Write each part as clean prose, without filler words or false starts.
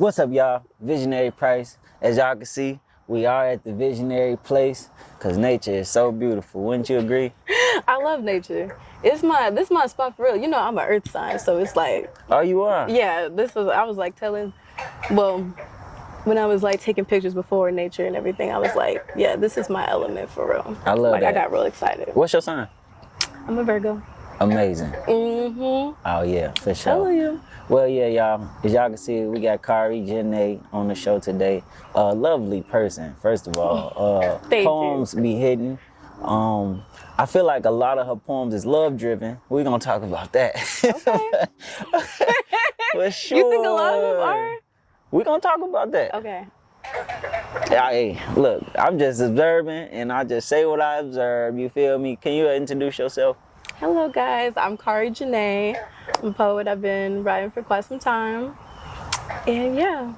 What's up, y'all? Visionary Price. As y'all can see, we are at the visionary place because nature is so beautiful. Wouldn't you agree? I love nature. This is my spot for real. You know, I'm an earth sign, so it's like, Oh, you are? yeah, I was like well, when I was like taking pictures before nature and everything, I was like, yeah, this is my element for real. I love like, that. I got real excited. What's your sign? I'm a Virgo. Amazing. Mm-hmm. Oh, yeah, for sure. Hello, you. Well, yeah, y'all. As y'all can see, we got Cari Jane on the show today. A lovely person, first of all. Thank poems you. be hidden. I feel like a lot of her poems is love-driven. We're going to talk about that. Okay. For sure. You think a lot of them are? We're going to talk about that. Okay. Hey, look, I'm just observing, and I just say what I observe. You feel me? Can you introduce yourself? Hello, guys. I'm Cari Jane. I'm a poet. I've been writing for quite some time. And yeah,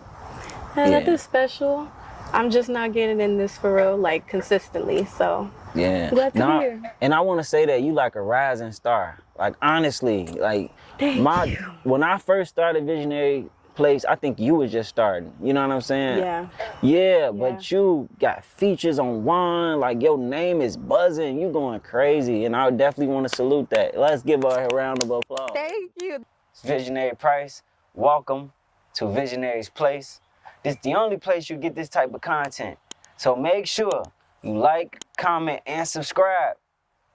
nothing special. I'm just not getting in this for real, like consistently. So yeah, glad to be here. And I want to say that you like a rising star. Like honestly, like Thank you. when I first started Visionary Place, I think you was just starting. You know what I'm saying? Yeah. Yeah, but you got features on one. Like your name is buzzing. You going crazy, and I would definitely want to salute that. Let's give her a round of applause. Thank you. Visionary Price, welcome to Visionary's Place. This is the only place you get this type of content. So make sure you like, comment, and subscribe.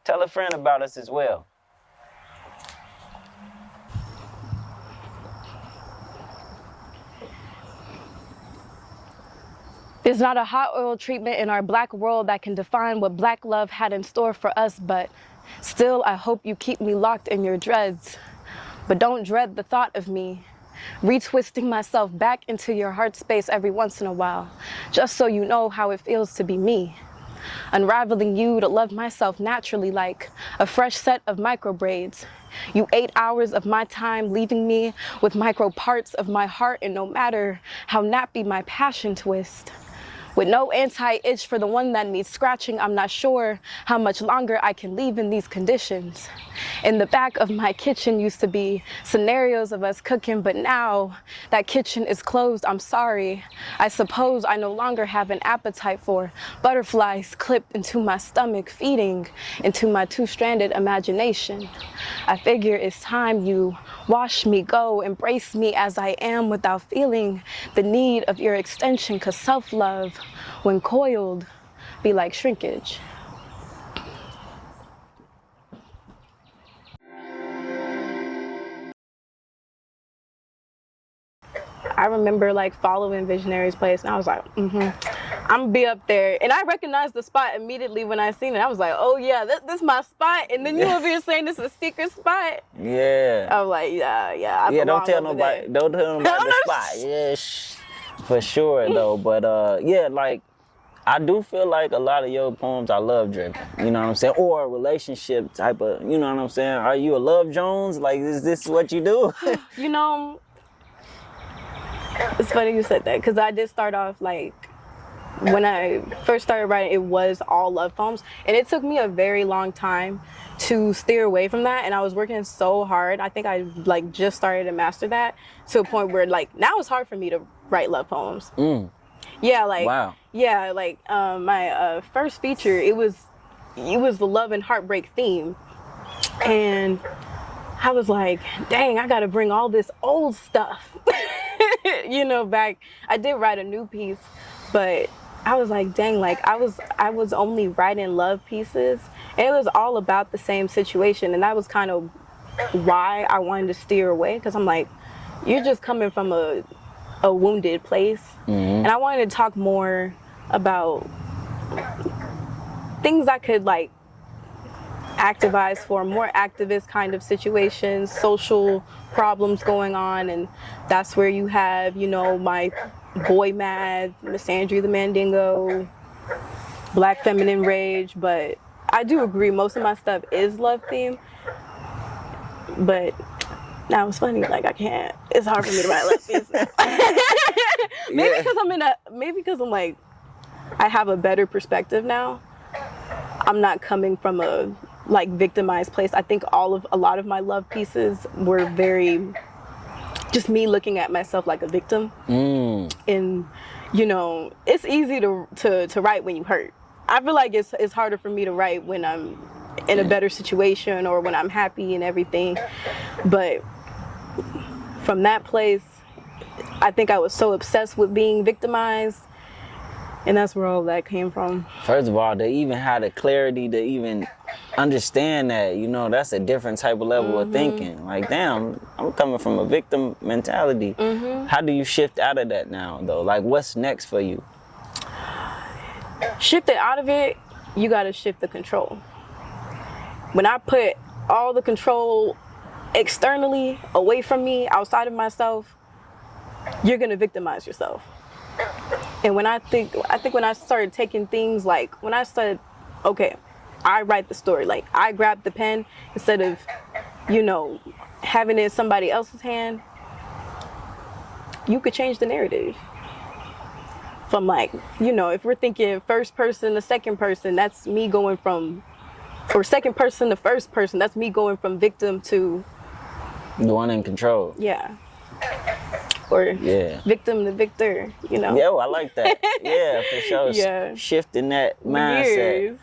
Tell a friend about us as well. There's not a hot oil treatment in our black world that can define what black love had in store for us, but still I hope you keep me locked in your dreads. But don't dread the thought of me retwisting myself back into your heart space every once in a while, just so you know how it feels to be me. Unraveling you to love myself naturally like a fresh set of micro braids. You 8 hours of my time leaving me with micro parts of my heart, and no matter how nappy my passion twist. With no anti-itch for the one that needs scratching, I'm not sure how much longer I can leave in these conditions. In the back of my kitchen used to be scenarios of us cooking, but now that kitchen is closed, I'm sorry. I suppose I no longer have an appetite for butterflies clipped into my stomach, feeding into my two-stranded imagination. I figure it's time you wash me, go, embrace me as I am without feeling the need of your extension, 'cause self-love, when coiled, be like shrinkage. I remember like following Visionary's Place, and I was like, I'm gonna be up there. And I recognized the spot immediately when I seen it. I was like, oh yeah, this is my spot. And then you over here saying this is a secret spot. Yeah. I was like, yeah. Don't tell nobody. Don't tell nobody the spot. Yeah, for sure though. But yeah, like I do feel like a lot of your poems are love driven. You know what I'm saying? Or a relationship type of. You know what I'm saying? Are you a Love Jones? Like, is this what you do? You know, it's funny you said that, because I did start off like, when I first started writing, it was all love poems, and it took me a very long time to steer away from that, and I was working so hard. I think I like just started to master that to a point where like now it's hard for me to write love poems. Yeah, like Wow. Yeah, like my first feature, it was the love and heartbreak theme, and I was like, dang, I gotta bring all this old stuff, back. I did write a new piece, but I was like, dang, like I was only writing love pieces, and it was all about the same situation, and that was kind of why I wanted to steer away, because I'm like, you're just coming from a wounded place, and I wanted to talk more about things I could like activize for, more activist kind of situations, social problems going on, and that's where you have, my boy mad, Miss Andrew the Mandingo, Black feminine rage. But I do agree most of my stuff is love theme, but now it's funny, like I can't, it's hard for me to write love themes now. Maybe because I'm like, I have a better perspective now. I'm not coming from a like victimized place. I think a lot of my love pieces were very just me looking at myself like a victim. And, you know, it's easy to write when you hurt. I feel like it's harder for me to write when I'm in a better situation or when I'm happy and everything. But from that place, I think I was so obsessed with being victimized, and that's where all that came from. First of all, to even have the clarity to even understand that, you know, that's a different type of level of thinking. Like, damn, I'm coming from a victim mentality. How do you shift out of that now, though? Like, what's next for you? Shifting out of it, you got to shift the control. When I put all the control externally away from me, outside of myself, you're going to victimize yourself. And when I think when I started taking things like, when I started, okay, I write the story, like I grab the pen instead of, you know, having it in somebody else's hand, you could change the narrative. From, like, you know, if we're thinking first person to second person, that's me going from, or second person to first person, that's me going from victim to the one in control. Yeah. Or victim to victor, you know? Yeah, well, I like that. Yeah, for sure. Yeah. Shifting that mindset.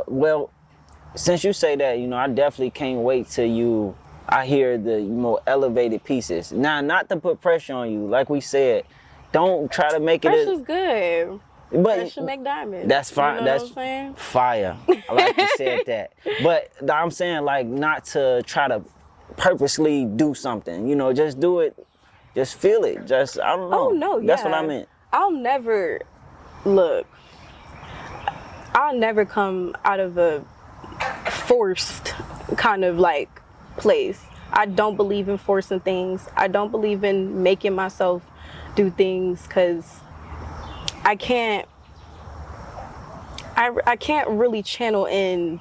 Well, since you say that, you know, I definitely can't wait till I hear the more elevated pieces. Now, not to put pressure on you, like we said, don't try to make Pressure's good. But pressure make diamonds. That's fine. You know that's what I'm saying? Fire. I like you said that. But I'm saying, like, not to try to purposely do something. You know, just do it. Just feel it. Just, I don't know. Oh, no, yeah. That's what I meant. I'll never come out of a forced kind of, like, place. I don't believe in forcing things. I don't believe in making myself do things, because I can't really channel in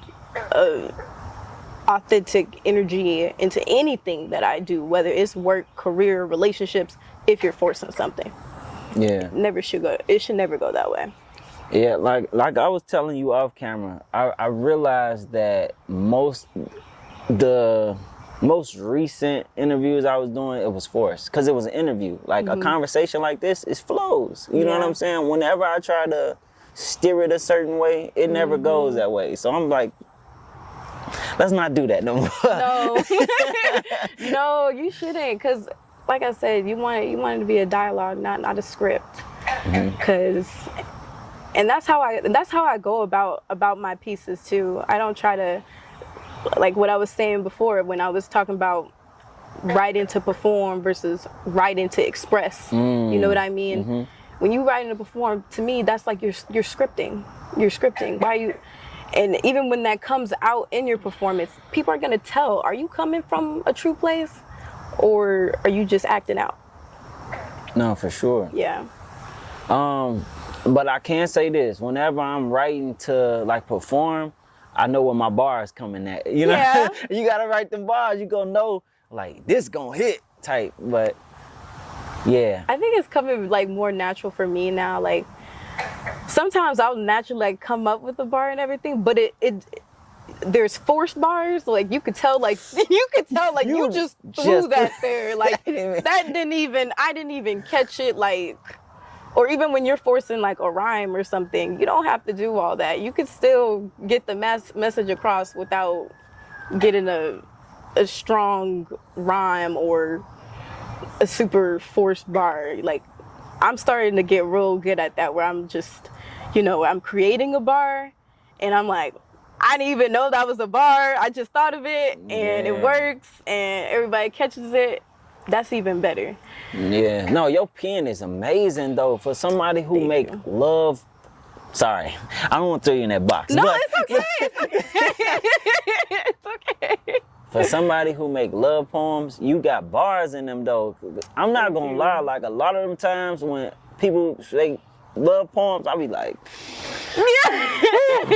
authentic energy into anything that I do, whether it's work, career, relationships, if you're forcing something. Yeah. It should never go that way. Yeah, like I was telling you off camera, I realized that the most recent interviews I was doing, it was forced, because it was an interview. Like a conversation like this, it flows. You know what I'm saying? Whenever I try to steer it a certain way, it never goes that way. So I'm like, let's not do that no more. No, no, you shouldn't, because like I said, you want it to be a dialogue, not a script. Because, and that's how I go about my pieces too. I don't try to, like what I was saying before when I was talking about writing to perform versus writing to express. You know what I mean? When you write to perform, to me, that's like you're scripting. You're scripting. Why you? And even when that comes out in your performance, people are gonna tell: are you coming from a true place, or are you just acting out? No, for sure. Yeah. But I can say this: whenever I'm writing to, like, perform, I know where my bar is coming at. You know, Yeah. You gotta write the bars. You gonna know, like, this gonna hit type. But yeah, I think it's coming, like, more natural for me now. Like, sometimes I'll naturally, like, come up with a bar and everything, but there's forced bars. Like, you could tell, like, you just threw that there. Like, I didn't even catch it, like. Or even when you're forcing, like, a rhyme or something, you don't have to do all that. You could still get the message across without getting a strong rhyme or a super forced bar. Like, I'm starting to get real good at that, where I'm just, you know, I'm creating a bar and I'm like, I didn't even know that was a bar. I just thought of it and it works and everybody catches it. That's even better. Yeah. No, your pen is amazing, though, for somebody who make love. Sorry, I don't want to throw you in that box. No, but it's okay. It's okay. For somebody who make love poems, you got bars in them, though. I'm not gonna lie, like, a lot of them times when people say love poems, I'll be like,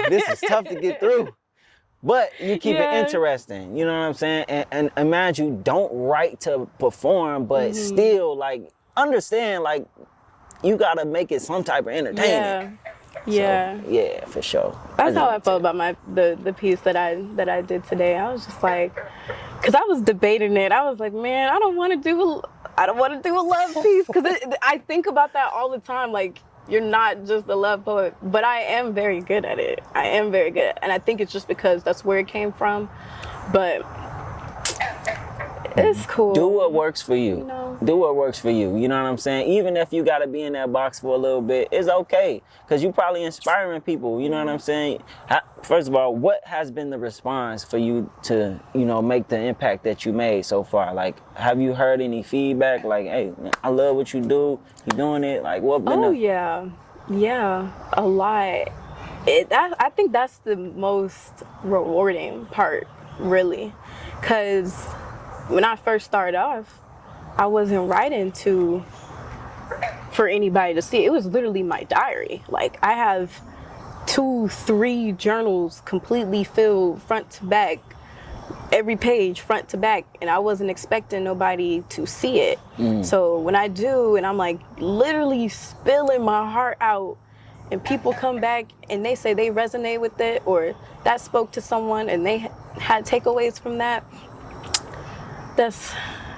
this is tough to get through. But you keep it interesting, you know what I'm saying? And imagine you don't write to perform, but still, like, understand, like, you gotta make it some type of entertainment. Yeah. So, yeah, for sure. That's how I felt about the piece that I did today. I was just like, because I was debating it. I was like, man, I don't want to do I don't want to do a love piece because I think about that all the time. Like, you're not just a love poet, but I am very good at it. I am very good at it. And I think it's just because that's where it came from. But it's cool. Do what works for you. You know? Do what works for you. You know what I'm saying? Even if you got to be in that box for a little bit, it's okay. Because you probably inspiring people. You know what I'm saying? First of all, what has been the response for you to, you know, make the impact that you made so far? Like, have you heard any feedback? Like, hey, man, I love what you do. You doing it? Like, what been yeah, a lot. I think that's the most rewarding part, really, because when I first started off, I wasn't writing for anybody to see. It was literally my diary. Like, I have 2-3 journals completely filled front to back, every page front to back, and I wasn't expecting nobody to see it. So when I do, and I'm like literally spilling my heart out, and people come back and they say they resonate with it, or that spoke to someone and they had takeaways from that,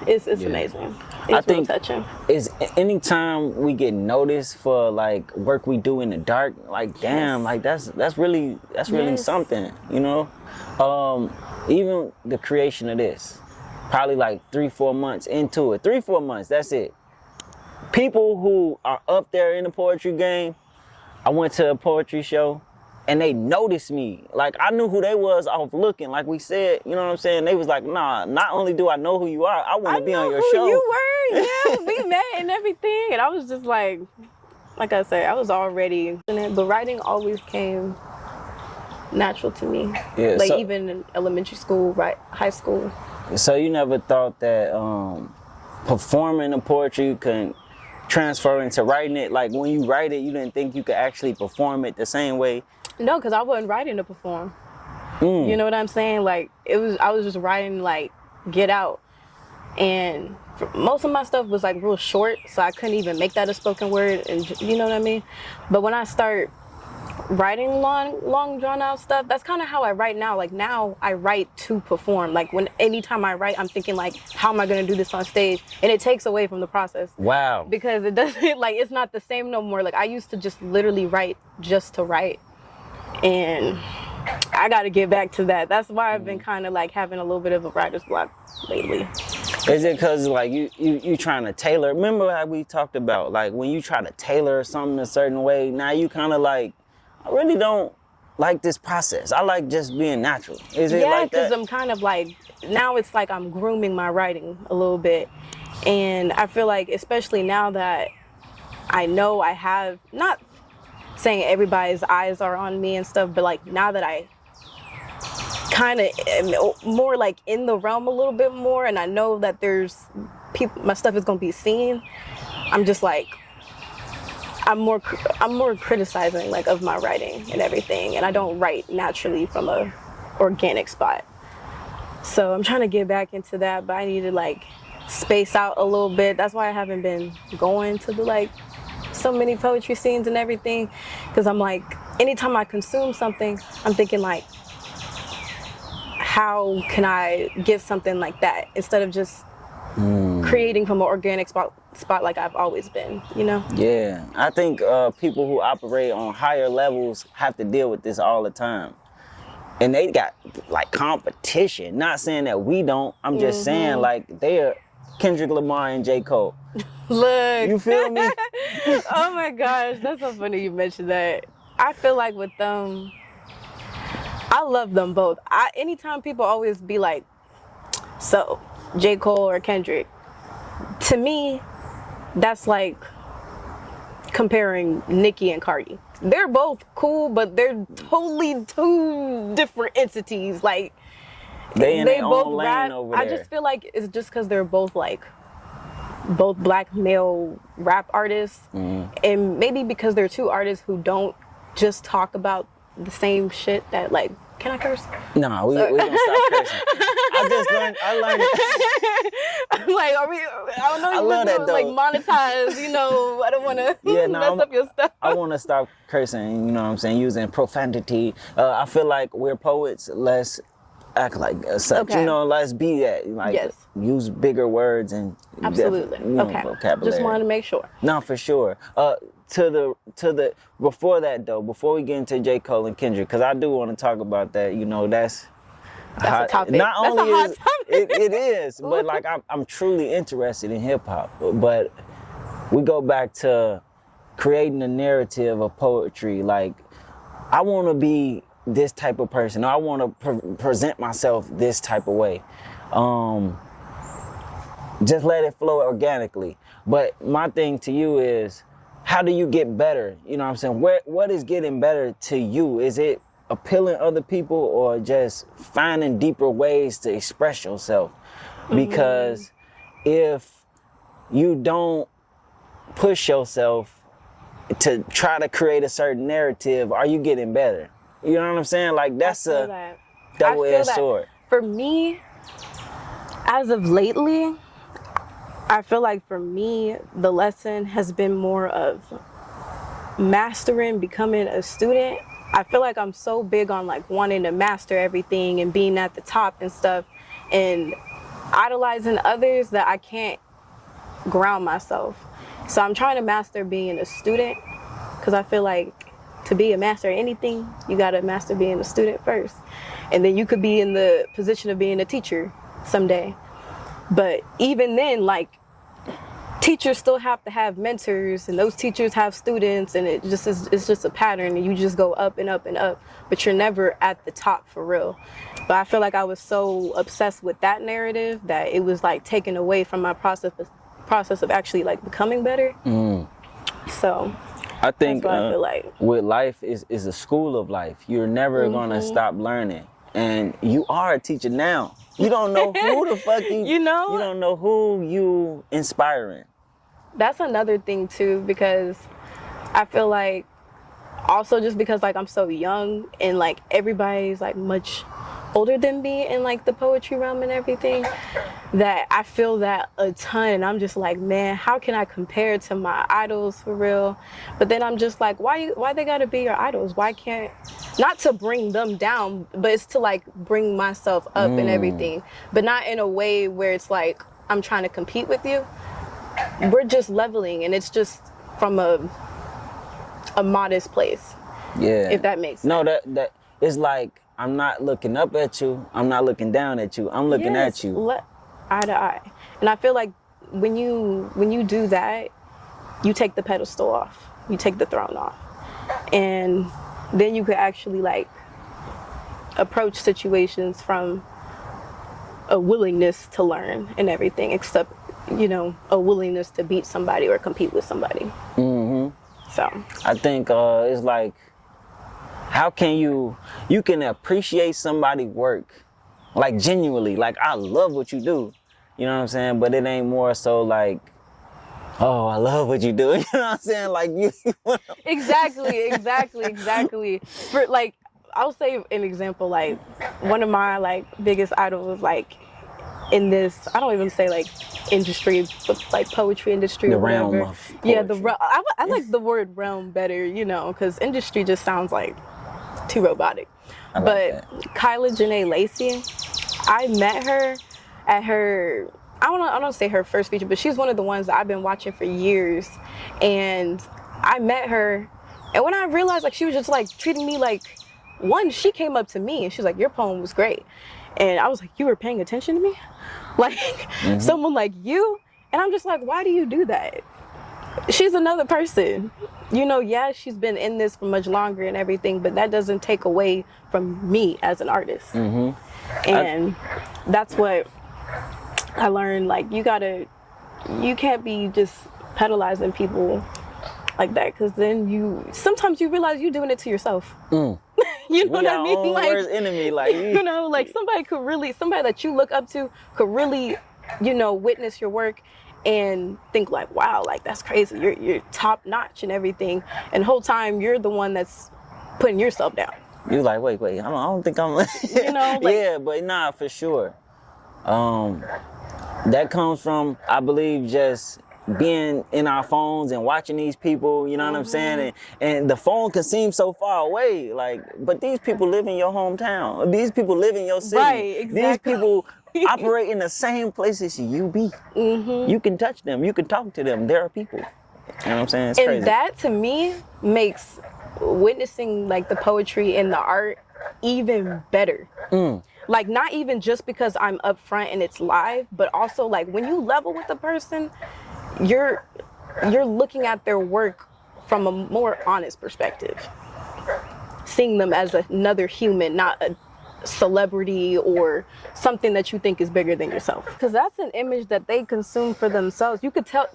it's amazing. It's I think touching. Is anytime we get noticed for like work we do in the dark, like damn, like that's really something, you know. Even the creation of this, probably like 3-4 months into it, 3-4 months, that's it. People who are up there in the poetry game, I went to a poetry show and they noticed me. Like, I knew who they was off looking, like we said, you know what I'm saying? They was like, nah, not only do I know who you are, I want to be on your show. You were, yeah, we met and everything. And I was just like I said, I was already in it, but writing always came natural to me. Yeah, like, so, even in elementary school, right, high school. So you never thought that performing the poetry can transfer into writing it? Like, when you write it, you didn't think you could actually perform it the same way? No, because I wasn't writing to perform. You know what I'm saying? Like, I was just writing, like, get out. And most of my stuff was like real short, so I couldn't even make that a spoken word, and you know what I mean? But when I start writing long drawn out stuff, that's kind of how I write now. Like, now I write to perform. Like, anytime I write, I'm thinking like, how am I going to do this on stage? And it takes away from the process. Wow. Because it doesn't, like, it's not the same no more. Like, I used to just literally write just to write, and I got to get back to that. That's why I've been kind of like having a little bit of a writer's block lately. Is it because like you trying to tailor? Remember how we talked about like when you try to tailor something a certain way, now you kind of like, I really don't like this process. I like just being natural. Is it like that? Yeah, because I'm kind of like, now it's like I'm grooming my writing a little bit. And I feel like, especially now that I know I have, not saying everybody's eyes are on me and stuff, but like now that I kind of am more like in the realm a little bit more, and I know that there's people, my stuff is going to be seen, I'm just like, I'm more criticizing like of my writing and everything, and I don't write naturally from a organic spot. So I'm trying to get back into that, but I need to like space out a little bit. That's why I haven't been going to the like so many poetry scenes and everything, because I'm like, anytime I consume something, I'm thinking like, how can I get something like that instead of just creating from an organic spot like I've always been, you know? Yeah, I think people who operate on higher levels have to deal with this all the time. And they got like competition. Not saying that we don't. I'm just saying like they're Kendrick Lamar and J. Cole. Look. You feel me? Oh my gosh, that's so funny you mentioned that. I feel like with them, I love them both. Anytime people always be like, so, J. Cole or Kendrick, to me, that's like comparing Nicki and Cardi. They're both cool, but they're totally two different entities. Like, they both own lane rap. over there. I just feel like it's just because they're both black male rap artists, and maybe because they're two artists who don't just talk about the same shit that like. Can I curse? No, we gonna stop cursing. I learned it. Like, I don't know. I love that, though. Like, monetize, you know, I don't want to mess up your stuff. I want to stop cursing, you know what I'm saying, using profanity. I feel like we're poets, less act like such. Okay. You know, let's be that. Like, Yes. use bigger words and Absolutely. Okay. vocabulary. Just wanted to make sure. No, for sure. To the before that though, before we get into J. Cole and Kendrick, because I do want to talk about that. You know, that's a topic. Not That's only a hot is topic. it is, but like I'm truly interested in hip hop. But we go back to creating a narrative of poetry. Like, I want to be this type of person. I want to present myself this type of way. Just let it flow organically. But my thing to you is, how do you get better? You know what I'm saying? What is getting better to you? Is it appealing other people or just finding deeper ways to express yourself? Because if you don't push yourself to try to create a certain narrative, are you getting better? You know what I'm saying? Like, that's a double-edged sword. For me, as of lately, I feel like for me, the lesson has been more of mastering, becoming a student. I feel like I'm so big on like wanting to master everything and being at the top and stuff and idolizing others that I can't ground myself. So I'm trying to master being a student, because I feel like to be a master of anything, you got to master being a student first. And then you could be in the position of being a teacher someday. But even then, like, teachers still have to have mentors, and those teachers have students, and it's just a pattern, and you just go up and up and up, but you're never at the top for real. But I feel like I was so obsessed with that narrative that it was like taken away from my process of actually like becoming better. So I think that's what I feel like. With life is a school of life. You're never gonna stop learning, and you are a teacher now. You don't know who the fuck you know. You don't know who you inspiring. That's another thing too, because I feel like also just because like I'm so young and like everybody's like much older than me in like the poetry realm and everything, that I feel that a ton. I'm just like, man, how can I compare to my idols for real? But then I'm just like, why they gotta be your idols? Why can't, not to bring them down, but it's to like bring myself up and everything, but not in a way where it's like I'm trying to compete with you. We're just leveling, and it's just from a modest place. Yeah. If that makes sense. No, that it's like, I'm not looking up at you. I'm not looking down at you. I'm looking at you. Eye to eye. And I feel like when you do that, you take the pedestal off. You take the throne off. And then you could actually like approach situations from a willingness to learn and everything, except, you know, a willingness to beat somebody or compete with somebody. So I think it's like, how can you can appreciate somebody's work, like genuinely, like, I love what you do, you know what I'm saying? But it ain't more so like, oh, I love what you do, you know what I'm saying? Like, you exactly. For like, I'll say an example, like one of my like biggest idols, like in this, I don't even say like industry, but like poetry industry the or whatever. Realm of poetry. Yeah, I like the word realm better, you know, because industry just sounds like too robotic. But Kyla Janae Lacey, I met her at her, I don't say her first feature, but she's one of the ones that I've been watching for years. And I met her, and when I realized like she was just like treating me like, one, she came up to me and she's like, your poem was great. And I was like, you were paying attention to me? Like, someone like you? And I'm just like, why do you do that? She's another person. You know, yeah, she's been in this for much longer and everything, but that doesn't take away from me as an artist. And that's what I learned. Like, you can't be just pedalizing people like that, because then sometimes you realize you're doing it to yourself. You know what I mean? Like, worst enemy, like, you know, like somebody that you look up to could really, you know, witness your work and think like, wow, like that's crazy. You're top notch and everything. And the whole time you're the one that's putting yourself down. You like, wait, I don't think I'm you know, like, yeah, but nah, for sure. That comes from, I believe, just being in our phones and watching these people, you know what I'm saying? And the phone can seem so far away, like, but these people live in your hometown. These people live in your city. Right, exactly. These people operate in the same places you be. You can touch them. You can talk to them. There are people. You know what I'm saying? It's crazy. And that to me makes witnessing like the poetry and the art even better. Like, not even just because I'm up front and it's live, but also like when you level with a person, you're looking at their work from a more honest perspective, seeing them as another human, not a celebrity or something that you think is bigger than yourself, because that's an image that they consume for themselves. You could tell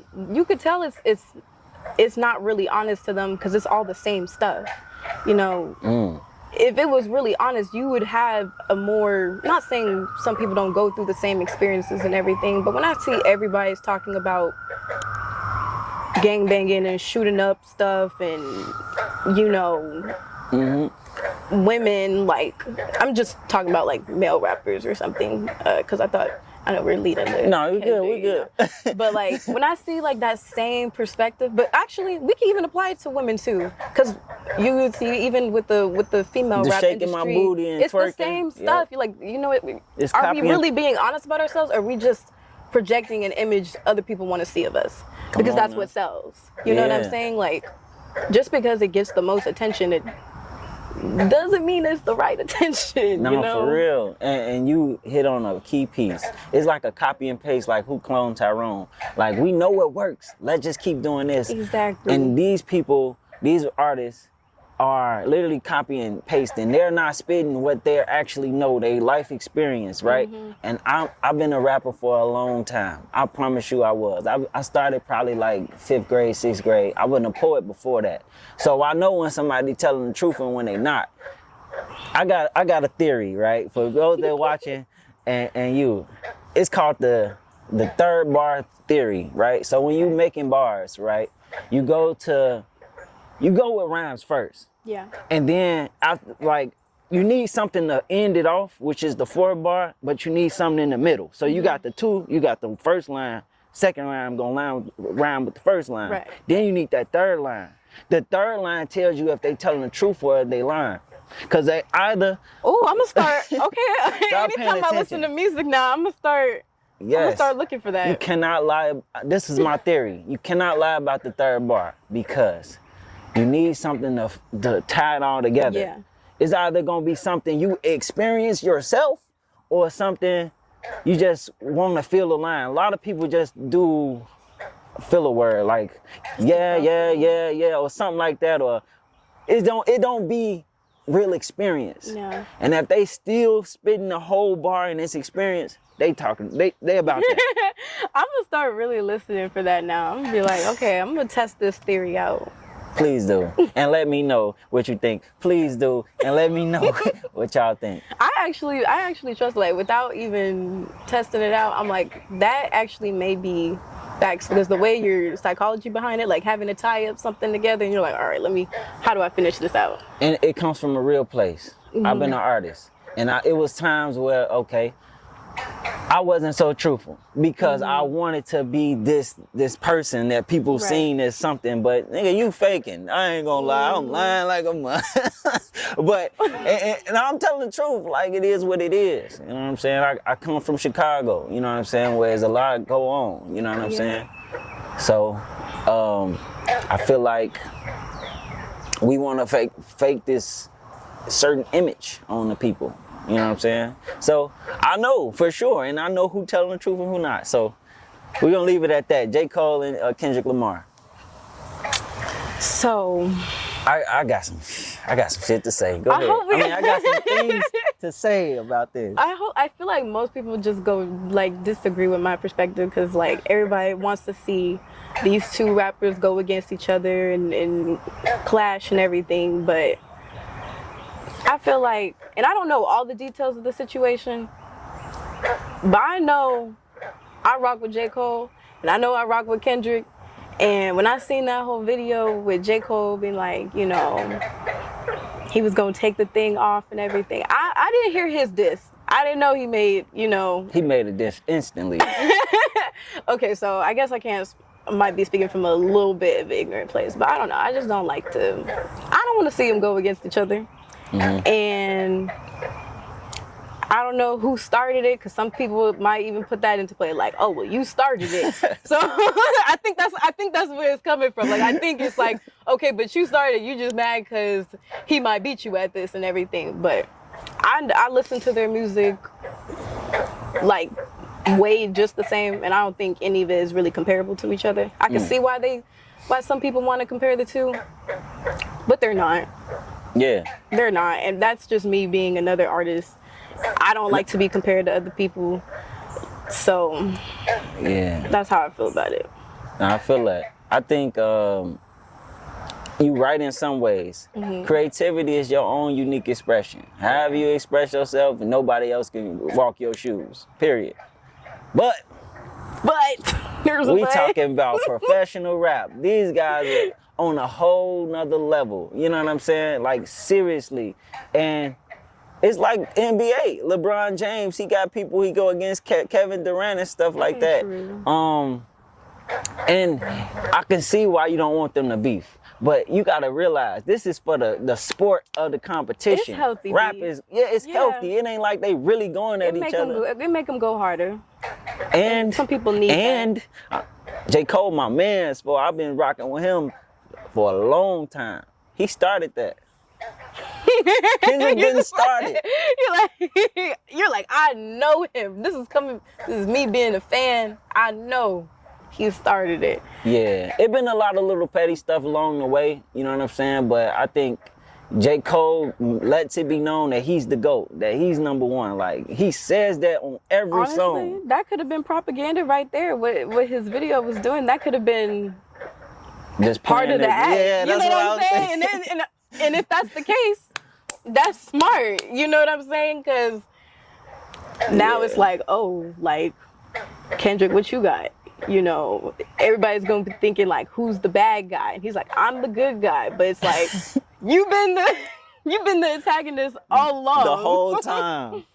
it's not really honest to them, because it's all the same stuff, you know. If it was really honest, you would have a more, not saying some people don't go through the same experiences and everything, but when I see everybody's talking about gangbanging and shooting up stuff and, you know, women, like, I'm just talking about like male rappers or something, because I know we're leading the No, we good, we good. You know? But like when I see like that same perspective, but actually we can even apply it to women too, because you would see even with the female Just rap shaking industry, my booty and it's twerking. the same stuff. You're like, you know, It's are we copying. really being honest about ourselves, or are we just projecting an image other people want to see of us? Because that's what sells. You know what I'm saying? Like, just because it gets the most attention, it doesn't mean it's the right attention. No, you know? for real. And you hit on a key piece. It's like a copy and paste, like who cloned Tyrone. Like, we know what works. Let's just keep doing this. Exactly. And these people, these artists, are literally copying and pasting. They're not spitting what they actually know, their life experience, right? And I've been a rapper for a long time. I promise you I was. I started probably like 5th grade, 6th grade. I wasn't a poet before that. So I know when somebody telling the truth and when they not. I got a theory, right? For those that watching and you, it's called the third bar theory, right? So when you making bars, right, you go with rhymes first. Yeah. And then after, like, you need something to end it off, which is the 4th bar, but you need something in the middle. So you got the first line, second line gonna rhyme with the first line. Right. Then you need that third line. The third line tells you if they telling the truth or if they lying. Cause they either. Oh, I'm gonna start. Okay. Start paying Anytime I listen to music now, I'm gonna start looking for that. You cannot lie. This is my theory. You cannot lie about the third bar, because you need something to tie it all together. Yeah. It's either gonna be something you experience yourself or something you just want to feel the line. A lot of people just do filler word, like yeah, or something like that, or it don't be real experience. Yeah. And if they still spitting the whole bar in this experience, they about that. I'm gonna start really listening for that now. I'm gonna be like, okay, I'm gonna test this theory out. Please do. And let me know what you think. Please do. And let me know what y'all think. I actually trust, like, without even testing it out, I'm like, that actually may be facts, because the way your psychology behind it, like having to tie up something together, and you're like, all right, how do I finish this out? And it comes from a real place. I've been an artist. And it was times where, okay, I wasn't so truthful because I wanted to be this person that people seen as something, but nigga, you faking. I ain't gonna lie, I'm lying like a mother. But and I'm telling the truth, like it is what it is. You know what I'm saying? I come from Chicago, you know what I'm saying, where there's a lot go on, you know what I'm saying? So I feel like we wanna fake this certain image on the people. You know what I'm saying? So I know for sure, and I know who telling the truth and who not. So we're gonna leave it at that. J. Cole and Kendrick Lamar. So I got some shit to say. Go ahead. I got some things to say about this. I feel like most people just go like disagree with my perspective, because like everybody wants to see these two rappers go against each other and clash and everything, but I feel like, and I don't know all the details of the situation, but I know I rock with J. Cole, and I know I rock with Kendrick. And when I seen that whole video with J. Cole being like, you know, he was gonna take the thing off and everything, I didn't hear his diss. I didn't know he made, you know. He made a diss instantly. Okay, so I guess I can't might be speaking from a little bit of an ignorant place, but I don't know. I just don't like to. I don't want to see them go against each other, and I don't know who started it, because some people might even put that into play, like, oh, well, you started it. So I think that's where it's coming from. Like, I think it's like, okay, but you started, you just mad because he might beat you at this and everything. But I listen to their music like way just the same, and I don't think any of it is really comparable to each other. I can see why some people want to compare the two, but they're not. Yeah. They're not, and that's just me being another artist. I don't like to be compared to other people, so yeah, that's how I feel about it. I feel that. I think you right in some ways. Creativity is your own unique expression. However you express yourself, nobody else can walk your shoes. Period. But there's a we but. talking about professional rap. These guys are on a whole nother level. You know what I'm saying? Like, seriously. And it's like NBA. LeBron James, he got people he go against, Kevin Durant and stuff like that. True. And I can see why you don't want them to beef. But you gotta realize, this is for the sport of the competition. It's healthy. Rap is, it's healthy. It ain't like they really going at each other. It make them go harder. And some people need that. J. Cole, my man, I've been rocking with him for a long time. He started that. Kendrick didn't start it. You're like, I know him. This is me being a fan. I know he started it. Yeah, it been a lot of little petty stuff along the way, you know what I'm saying? But I think J. Cole lets it be known that he's the GOAT, that he's number one. Like, he says that on every song. That could have been propaganda right there. What his video was doing, that could have been just part of the act. Yeah, you that's know what I'm saying? And if that's the case, that's smart. You know what I'm saying? Because now it's like, oh, like, Kendrick, what you got? You know, everybody's going to be thinking, like, who's the bad guy? And he's like, I'm the good guy. But it's like, you've been the antagonist all along. The whole time.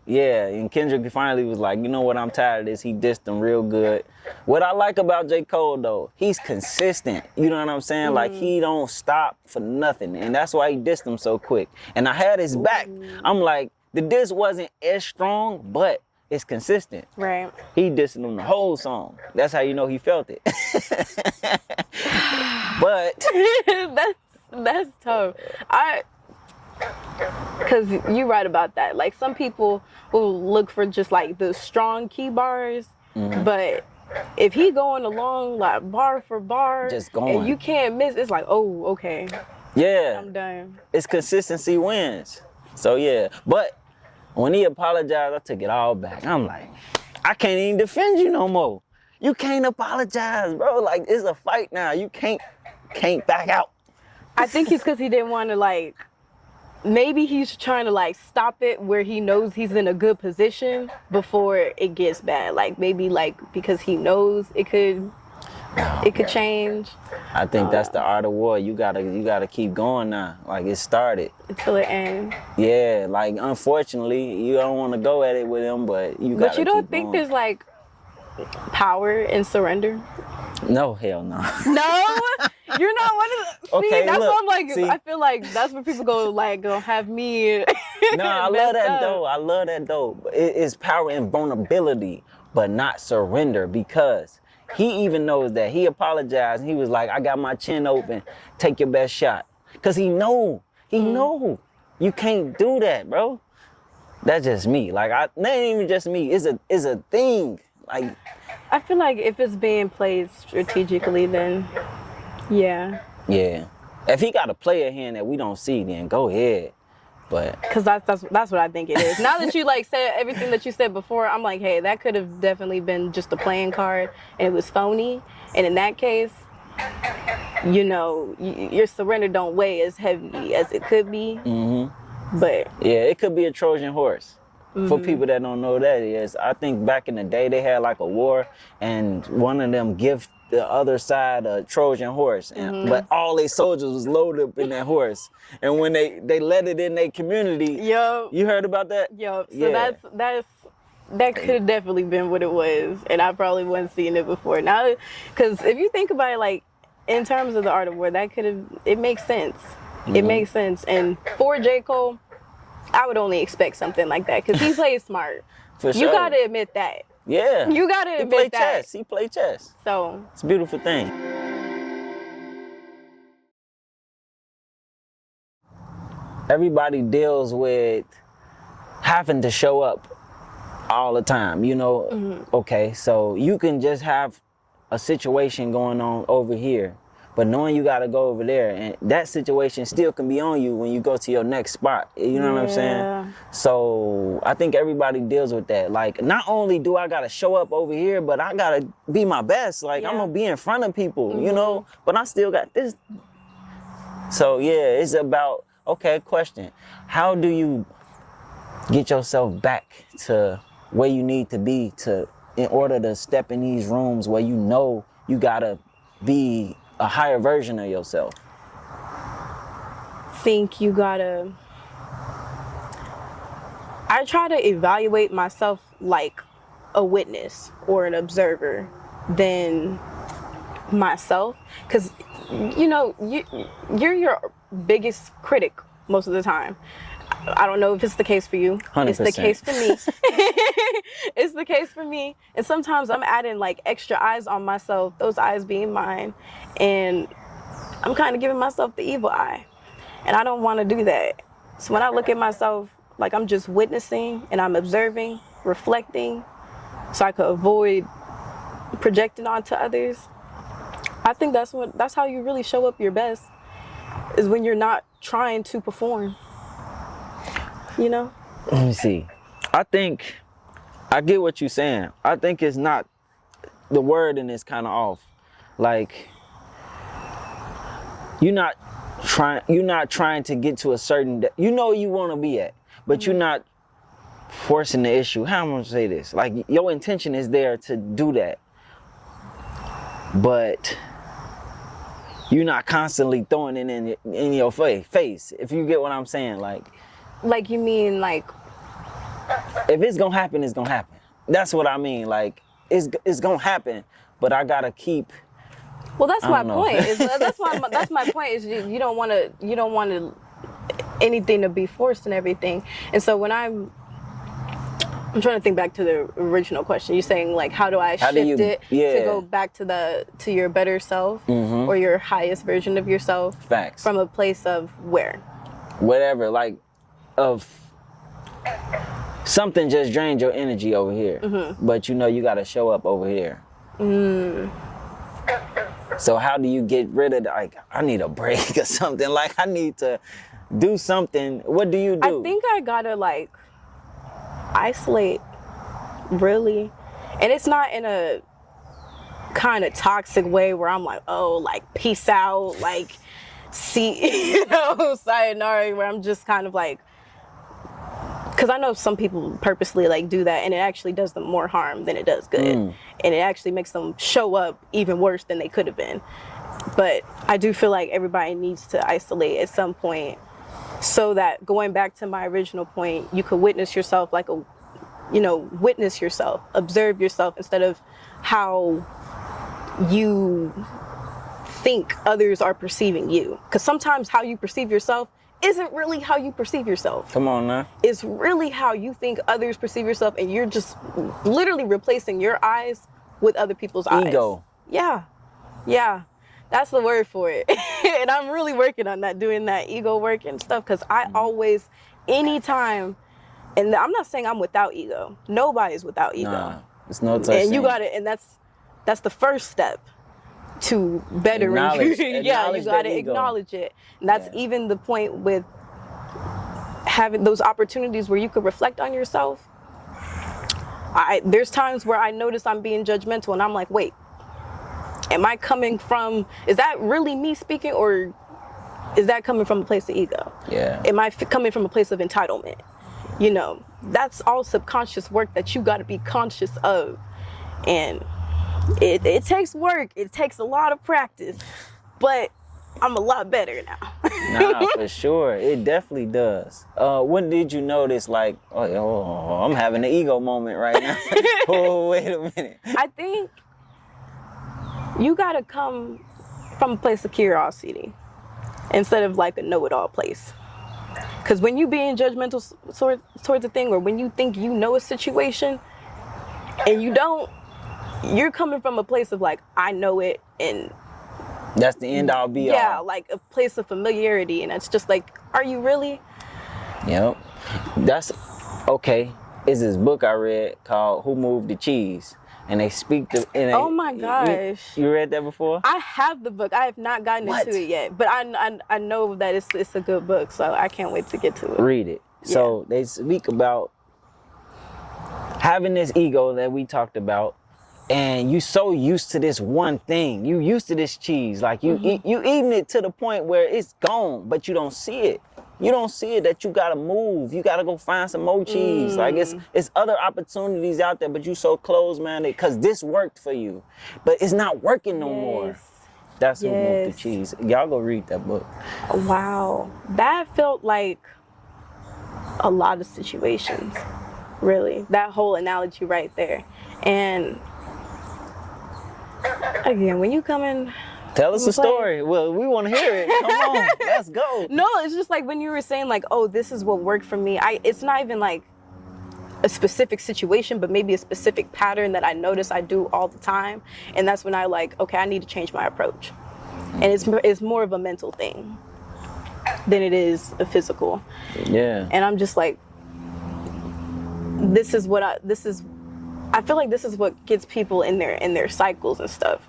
Yeah, and Kendrick finally was like, you know what, I'm tired of this. He dissed him real good. What I like about J. Cole, though, he's consistent. You know what I'm saying? Like, he don't stop for nothing. And that's why he dissed him so quick. And I had his back. I'm like, the diss wasn't as strong, but it's consistent. Right. He dissed him the whole song. That's how you know he felt it. But that's tough. Because you're right about that. Like, some people will look for just like the strong key bars, but if he going along like bar for bar, just going, and you can't miss, it's like, oh, okay. Yeah. I'm done. It's consistency wins. So yeah. But when he apologized, I took it all back. I'm like, I can't even defend you no more. You can't apologize, bro. Like, it's a fight now. You can't back out. I think it's because he didn't want to, like, maybe he's trying to, like, stop it where he knows he's in a good position before it gets bad. Like, maybe, like, because he knows it could change. I think that's the art of war. You gotta keep going now. Like, it started. Until it ends. Yeah, like, unfortunately, you don't want to go at it with him, but you gotta But you don't keep think going. there's, like, power in surrender? No, hell no. No? You're not one of the... Okay, see, that's look, what I'm like, see? I feel like that's where people go have me... No, I love that though. I love that though. It is power in vulnerability, but not surrender, because he even knows that. He apologized. He was like, I got my chin open. Take your best shot. Because he know. You can't do that, bro. That's just me. Like, that ain't even just me. It's a thing. Like, I feel like if it's being played strategically, then yeah. Yeah. If he got a player hand that we don't see, then go ahead. But because that's what I think it is. Now that you like said everything that you said before, I'm like, hey, that could have definitely been just a playing card and it was phony. And in that case, you know, your surrender don't weigh as heavy as it could be. But yeah, it could be a Trojan horse. For people that don't know what that is, I think back in the day they had like a war, and one of them gave the other side a Trojan horse, and but all their soldiers was loaded up in that horse. And when they let it in their community, yo, you heard about that? Yo, so yeah. That could have definitely been what it was, and I probably wasn't seeing it before. Now, because if you think about it, like in terms of the art of war, that could have, it makes sense. It makes sense. And for J. Cole, I would only expect something like that because he plays smart. For sure. You gotta admit that. Yeah. You gotta admit that. He played chess. So It's a beautiful thing. Everybody deals with having to show up all the time, you know? Okay, so you can just have a situation going on over here, but knowing you got to go over there, and that situation still can be on you when you go to your next spot. You know what I'm saying? So I think everybody deals with that. Like, not only do I got to show up over here, but I got to be my best. Like, I'm going to be in front of people, you know? But I still got this. So, yeah, it's about, okay, question. How do you get yourself back to where you need to be in order to step in these rooms where you know you got to be a higher version of yourself? Think you gotta, I try to evaluate myself like a witness or an observer than myself, because you know you're your biggest critic most of the time. I don't know if it's the case for you. 100%. It's the case for me. It's the case for me. And sometimes I'm adding like extra eyes on myself, those eyes being mine. And I'm kind of giving myself the evil eye. And I don't want to do that. So when I look at myself, like I'm just witnessing and I'm observing, reflecting, so I could avoid projecting onto others. I think that's how you really show up your best, is when you're not trying to perform. You know? Let me see. I think I get what you're saying. I think it's not, the wording is kind of off. Like, you're not trying to get to a certain, you know you want to be at, but you're not forcing the issue. How am I going to say this? Like, your intention is there to do that, but you're not constantly throwing it in your face, if you get what I'm saying. Like you mean like, if it's gonna happen, it's gonna happen. That's what I mean. Like, it's gonna happen, but I gotta keep. Well, that's my point. That's my point. Is you don't want to anything to be forced and everything. And so when I'm trying to think back to the original question. You're saying like, how do I shift it to go back to your better self or your highest version of yourself? Facts. From a place of where? Whatever, like, of something just drained your energy over here, but you know you got to show up over here. So how do you get rid of, like, I need a break or something, like I need to do something? What do you do? I think I gotta like isolate, really. And it's not in a kind of toxic way where I'm like, oh, like peace out, like see, you know, sayonara, where I'm just kind of like, because I know some people purposely like do that and it actually does them more harm than it does good. And it actually makes them show up even worse than they could have been. But I do feel like everybody needs to isolate at some point, so that, going back to my original point, you could witness yourself like witness yourself, observe yourself, instead of how you think others are perceiving you. Because sometimes how you perceive yourself isn't really how you perceive yourself. Come on now. It's really how you think others perceive yourself, and you're just literally replacing your eyes with other people's eyes. Ego. Yeah. That's the word for it. And I'm really working on that, doing that ego work and stuff, because I always, anytime, and I'm not saying I'm without ego. Nobody's without ego. Nah, it's no such and you thing. got it, and that's the first step to bettering you. Yeah, you got to acknowledge it. And that's even the point with having those opportunities where you could reflect on yourself. There's times where I notice I'm being judgmental, and I'm like, wait, am I coming from, is that really me speaking, or is that coming from a place of ego? Yeah. Am I coming from a place of entitlement? You know, that's all subconscious work that you got to be conscious of. And it takes work. It takes a lot of practice, but I'm a lot better now. Nah, for sure. It definitely does. When did you notice, like, oh, I'm having an ego moment right now? Oh, wait a minute. I think you gotta come from a place of curiosity instead of like a know-it-all place. Because when you being judgmental towards a thing, or when you think you know a situation and you don't, you're coming from a place of like, I know it, and that's the end all be all. Yeah, like a place of familiarity, and it's just like, are you really? Yep. That's okay. It's this book I read called "Who Moved the Cheese," and they speak to. Oh my gosh! You read that before? I have the book. I have not gotten into it yet, but I know that it's a good book, so I can't wait to get to it. Read it. Yeah. So they speak about having this ego that we talked about. And you so used to this one thing. You used to this cheese. Like you eating it to the point where it's gone, but you don't see it. You don't see it that you gotta move. You gotta go find some more cheese. Like it's other opportunities out there, but you so closed-minded because this worked for you. But it's not working no more. That's Who Moved the Cheese. Y'all go read that book. Wow. That felt like a lot of situations, really. That whole analogy right there. And again, when you come in, tell us a story. Well, we want to hear it. Come on, let's go. No, it's just like when you were saying like, oh, this is what worked for me. It's not even like a specific situation, but maybe a specific pattern that I notice I do all the time. And that's when I like, okay, I need to change my approach. And it's more of a mental thing than it is a physical. Yeah. And I'm just like, I feel like this is what gets people in their cycles and stuff.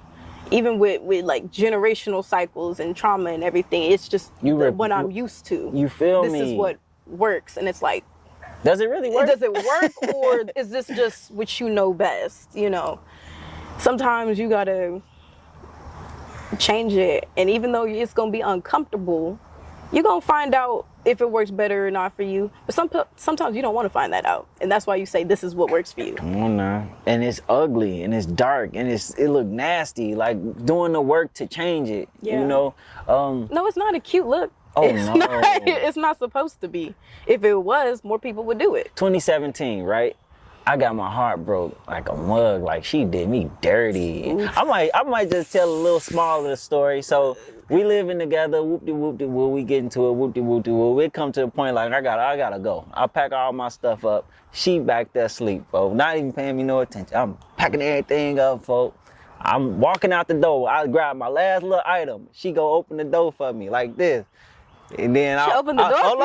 Even with like generational cycles and trauma and everything, it's just what I'm used to. You feel me? This is what works, and it's like, does it really work? Does it work, or is this just what you know best? You know, sometimes you gotta change it, and even though it's gonna be uncomfortable, you're gonna find out if it works better or not for you. But sometimes you don't want to find that out, and that's why you say this is what works for you. Come on now. And it's ugly, and it's dark, and it look nasty. Like doing the work to change it. Yeah. You know. No, it's not a cute look. Oh it's no. It's not supposed to be. If it was, more people would do it. 2017, right? I got my heart broke like a mug. Like she did me dirty. Oof. I might just tell a little small of the story. So we living together. Whoop-de-whoop-de-woo. We get into it. Whoop-de-whoop-de-woo. We come to the point like I gotta go. I pack all my stuff up. She back there asleep, folks. Not even paying me no attention. I'm packing everything up, folks. I'm walking out the door. I grab my last little item. She go open the door for me like this. And then she opened the door hold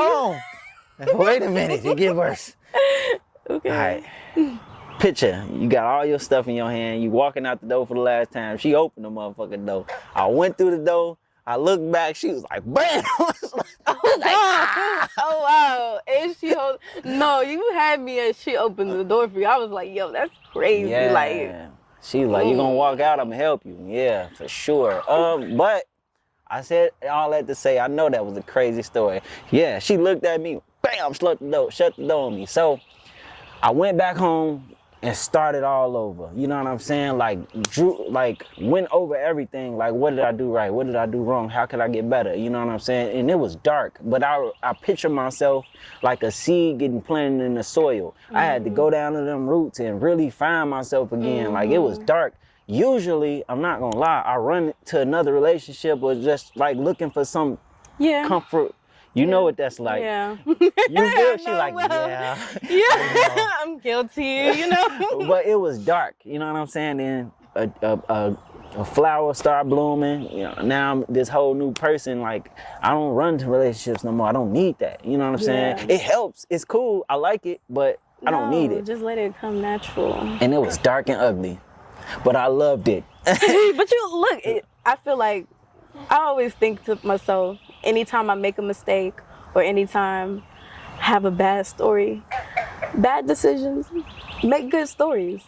for on. Wait a minute. It get worse. Okay. All right. Picture, you got all your stuff in your hand. You walking out the door for the last time. She opened the motherfucking door. I went through the door. I looked back. She was like, bam. Oh wow. And she no, you had me and she opened the door for you. I was like, yo, that's crazy. Yeah. Like, she was like, you gonna walk out, I'm gonna help you. Yeah, for sure. But I said all that to say, I know that was a crazy story. Yeah, she looked at me, bam, shut the door on me. So I went back home and started all over. You know what I'm saying? Like went over everything. Like, what did I do right? What did I do wrong? How could I get better? You know what I'm saying? And it was dark, but I picture myself like a seed getting planted in the soil. Mm-hmm. I had to go down to them roots and really find myself again. Mm-hmm. Like, it was dark. Usually, I'm not gonna lie, I run to another relationship or just like looking for some comfort. You know what that's like. Yeah. You feel? She like, yeah. Yeah, I'm guilty, you know. But it was dark, you know what I'm saying? Then a flower start blooming. You know, now I'm this whole new person. Like, I don't run to relationships no more. I don't need that. You know what I'm saying? It helps. It's cool. I like it, but I don't need it. Just let it come natural. And it was dark and ugly, but I loved it. But you look, I feel like I always think to myself, anytime I make a mistake or anytime I have a bad story, bad decisions make good stories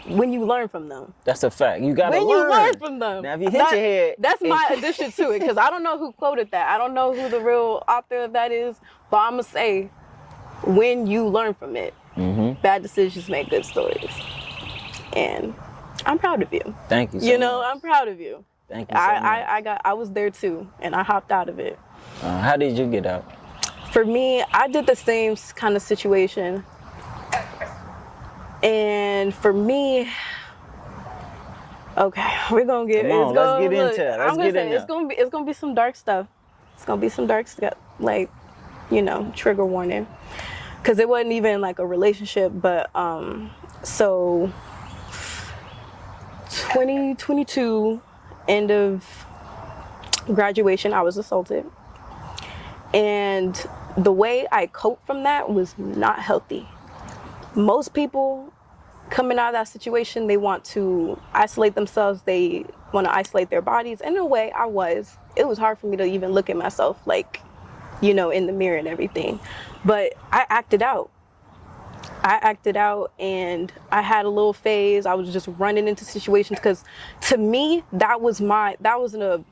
when you learn from them. That's a fact. You gotta learn. When you learn from them. Now, if you hit your head. That's my addition to it, because I don't know who quoted that. I don't know who the real author of that is, but I'm going to say, when you learn from it, bad decisions make good stories. And I'm proud of you. Thank you so much. I'm proud of you. Thank you so much. I was there too, and I hopped out of it. How did you get out? For me, I did the same kind of situation. And for me, okay, we're gonna get. Come on, let's get into it. I'm gonna say it's gonna be some dark stuff. It's gonna be some dark stuff, like, you know, trigger warning, because it wasn't even like a relationship, but so 2022, end of graduation, I was assaulted, and the way I coped from that was not healthy. Most people coming out of that situation, they want to isolate themselves. They want to isolate their bodies. And in a way, it was hard for me to even look at myself, like, you know, in the mirror and everything. But I acted out. And I had a little phase. I was just running into situations because to me, that was an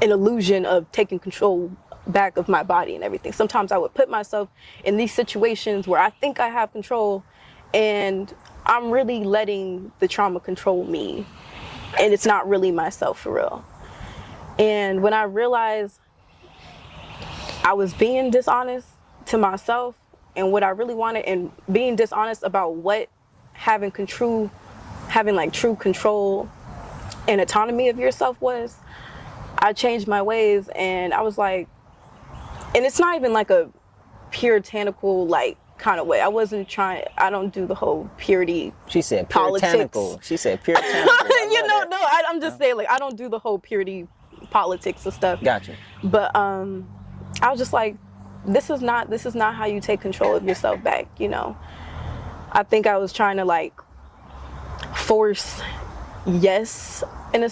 illusion of taking control back of my body and everything. Sometimes I would put myself in these situations where I think I have control, and I'm really letting the trauma control me, and it's not really myself for real. And when I realized I was being dishonest to myself and what I really wanted, and being dishonest about what having true control and autonomy of yourself was, I changed my ways. And I was like, and it's not even like a puritanical like kind of way. I don't do the whole purity. She said puritanical. Politics. She said puritanical. I'm just saying, like, I don't do the whole purity politics and stuff. Gotcha. But I was just like, this is not how you take control of yourself back, you know. I think I was trying to like force yes in a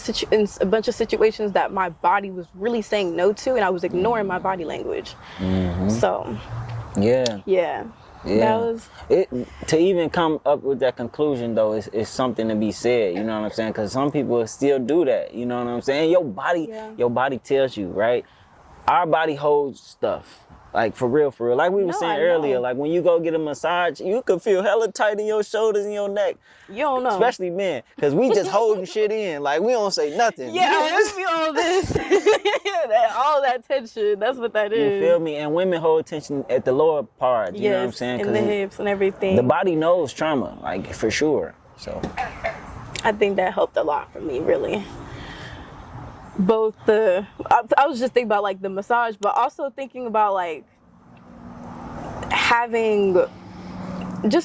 bunch of situations that my body was really saying no to, and I was ignoring my body language. Mm-hmm. So yeah. That was it. To even come up with that conclusion though is something to be said, you know what I'm saying? Because some people still do that, you know what I'm saying? Your body tells you, right? Our body holds stuff. Like, for real. Like we were saying earlier, like when you go get a massage, you can feel hella tight in your shoulders and your neck. You don't know. Especially men, because we just holding shit in. Like, we don't say nothing. Yeah, we feel all this. all that tension, that's what that is. You feel me? And women hold tension at the lower part, you know what I'm saying? In the hips and everything. The body knows trauma, like, for sure. So I think that helped a lot for me, really. I was just thinking about like the massage, but also thinking about like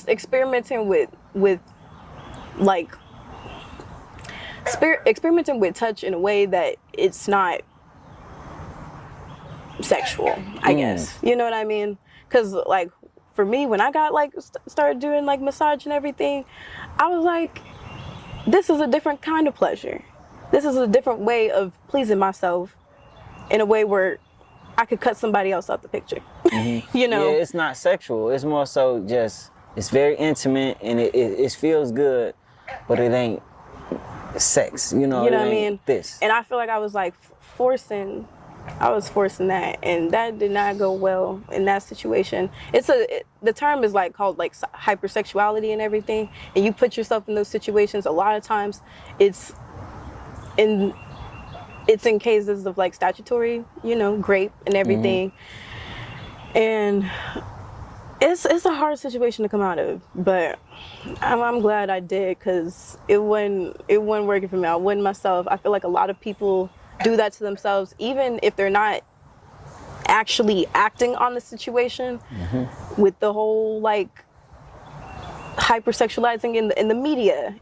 experimenting with like experimenting with touch in a way that it's not sexual, I guess. You know what I mean? Because like for me, when I got like started doing like massage and everything, I was like, this is a different kind of pleasure. This is a different way of pleasing myself in a way where I could cut somebody else out the picture. Mm-hmm. You know? Yeah, it's not sexual. It's more so just, it's very intimate and it feels good, but it ain't sex. You know what I mean? This. And I feel like I was like forcing that, and that did not go well in that situation. The term is like called like hypersexuality and everything, and you put yourself in those situations. A lot of times it's in cases of like statutory, you know, rape and everything. Mm-hmm. And it's a hard situation to come out of, but I'm glad I did, because it wasn't working for me. I wasn't myself. I feel like a lot of people do that to themselves, even if they're not actually acting on the situation. Mm-hmm. With the whole like hypersexualizing in the media.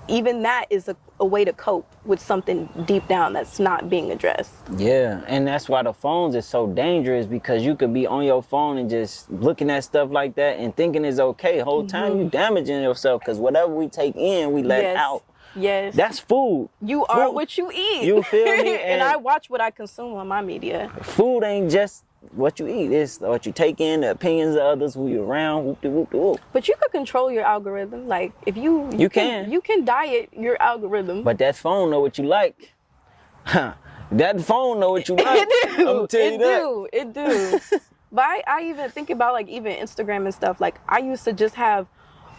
Even that is a way to cope with something deep down that's not being addressed. Yeah, and that's why the phones is so dangerous, because you could be on your phone and just looking at stuff like that and thinking it's okay. The whole time you damaging yourself, because whatever we take in, we let out. Yes. That's food. You are what you eat. You feel me? And I watch what I consume on my media. Food ain't just what you eat. It's what you take in, the opinions of others, who you're around, whoop-de-whoop-de-whoop. But you could control your algorithm. Like, if you can diet your algorithm. But that phone know what you like. That phone know what you like. I'm gonna tell you that. It do. But I even think about like even Instagram and stuff. Like, I used to just have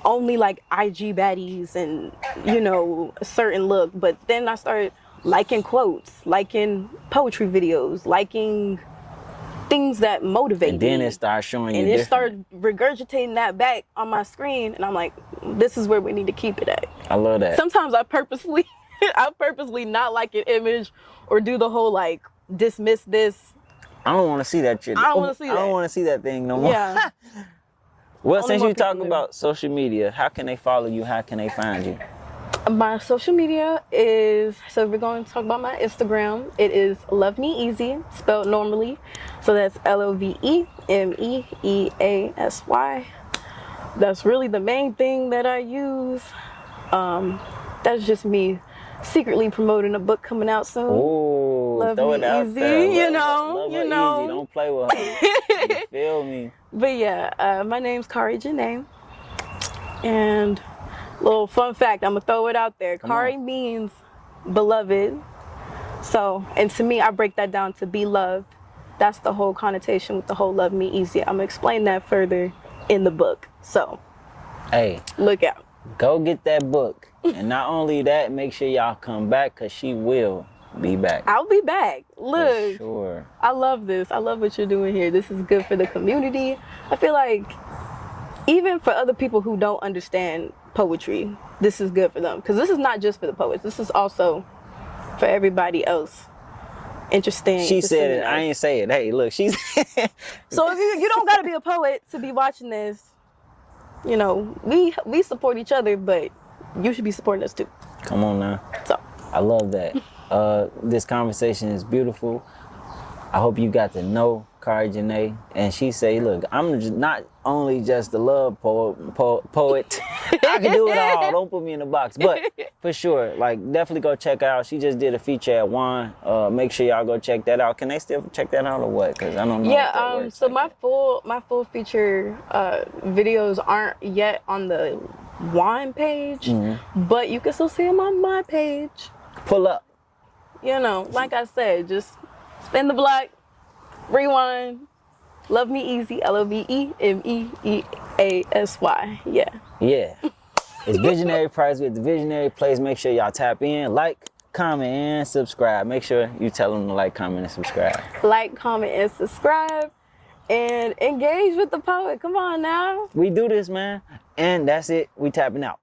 only like IG baddies and, you know, a certain look. But then I started liking quotes, liking poetry videos, liking things that motivate And then me. it starts showing you And it different. started regurgitating that back on my screen, and I'm like, this is where we need to keep it at. I love that. Sometimes I purposely not like an image or do the whole like dismiss this. I don't want to see that shit. I don't wanna see I don't that. want to see that thing no more. Yeah. Well, Only since more you talk people about social media, how can they follow you? How can they find you? My social media is, so we're going to talk about my Instagram. It is Love Me Easy, spelled normally. So that's LOVEMEEASY. That's really the main thing that I use. That's just me secretly promoting a book coming out soon. Ooh, Love throw me it out easy, there. you Love her know. easy. Don't play with her. You feel me? But yeah, my name's Cari Jane. And little fun fact, I'm gonna throw it out there. Cari means beloved. So, and to me, I break that down to be loved. That's the whole connotation with the whole Love Me Easy. I'm gonna explain that further in the book. So, Hey, look out. go get that book. And not only that, make sure y'all come back because she will be back. I'll be back. Look, For sure. I love this. I love what you're doing here. This is good for the community. I feel like even for other people who don't understand poetry, this is good for them. Because this is not just for the poets. This is also for everybody else. Interesting. She said it. I ain't say it. Hey, look, she's. So if you don't got to be a poet to be watching this, you know, we support each other, but you should be supporting us too. Come on now. So I love that. This conversation is beautiful. I hope you got to know Cari Jane. And she say, look, I'm just not only just the love poet. I can do it all. Don't put me in a box. But for sure, like, definitely go check out. She just did a feature at Wine. Make sure y'all go check that out. Can they still check that out or what? Because I don't know. yeah, so my full feature videos aren't yet on the Wine page, but you can still see them on my page. Pull up. You know, like I said, just spin the block, rewind, Love Me Easy, LOVEMEEASY. Yeah. Yeah. It's Visionary Prize with the Visionary Place. Make sure y'all tap in, like, comment, and subscribe. Make sure you tell them to like, comment, and subscribe. Like, comment, and subscribe, and engage with the poet. Come on now. We do this, man. And that's it. We tapping out.